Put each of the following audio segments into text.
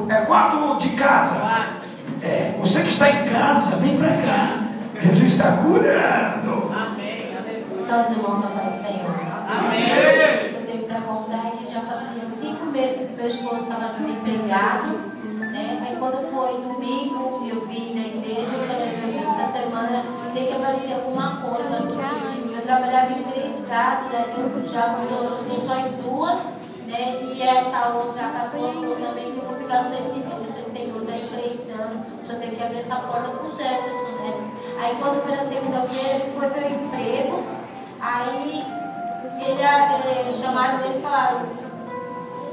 É quarto de casa. É, você que está em casa, vem para cá. Jesus está curando. Amém. São os irmãos da paz do Senhor. Amém. Eu tenho para contar que já fazia 5 meses que meu esposo estava desempregado, né? Aí quando foi domingo, eu vim na igreja, eu falei, essa semana tem que aparecer alguma coisa, porque eu trabalhava em 3 casas, aí eu já estou só em 2, né? E essa outra pessoa falou também que eu vou ficar só esse mês. Eu falei, Senhor, está estreitando, o senhor tem que abrir essa porta para o Jefferson, né? Aí quando foi na segunda-feira, ele foi ver o emprego, aí chamaram ele e falaram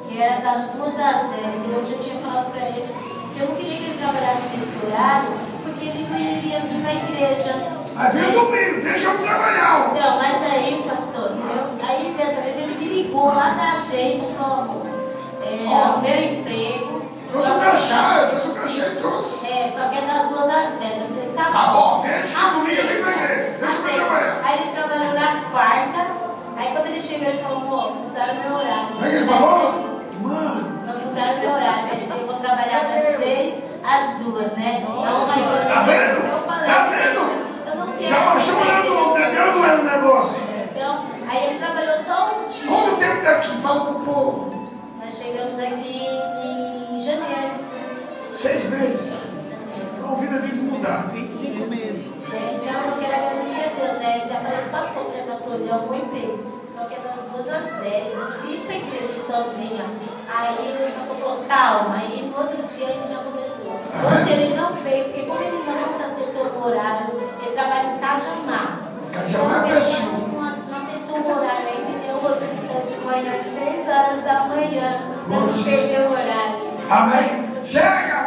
que era das 2 às 10. Eu já tinha falado para ele que eu não queria que ele trabalhasse nesse horário, porque ele não iria vir na igreja. Mas vem domingo, deixa eu trabalhar. Não, mas aí, pastor, aí dessa vez ele me ligou lá da agência e falou, o meu emprego. Trouxe o crachá e trouxe. Só que é das 2 às 10. Eu falei, tá Tá bom. bom, deixa que domingo ele vem pra igreja. Deixa eu trabalhar. Aí ele trabalhou na quarta. Aí quando ele chegou, ele falou, amor, mudaram meu horário. Aí ele falou, mano. Não mudaram meu horário. Eu vou trabalhar das 6 às 2, né? Não vai Tá vendo? Eu falei, Tá vendo? eu não quero. Já baixou o negando o negócio. Então, aí ele trabalhou só um dia. Quanto tempo tá aqui? Fala pro povo. Nós chegamos aqui em janeiro. 6 meses. Então a vida vive mudar. 5 meses. Então eu quero agradecer a Deus, né? Eu já falei pro pastor, né? Pastor, ele arrumou emprego. Só que é das 2 às 10. Eu fui pra igreja sozinha. Aí o pastor falou, calma. Aí no outro dia ele já começou. Hoje ele não veio, porque como ele ainda não se aceitou no horário, ele trabalha em Cajamar. Cajamar é pertinho. Não aceitou o horário ainda. Entendeu? Hoje ele saiu de manhã, 3 horas da manhã. Pra não perder o horário. Amém. Chega!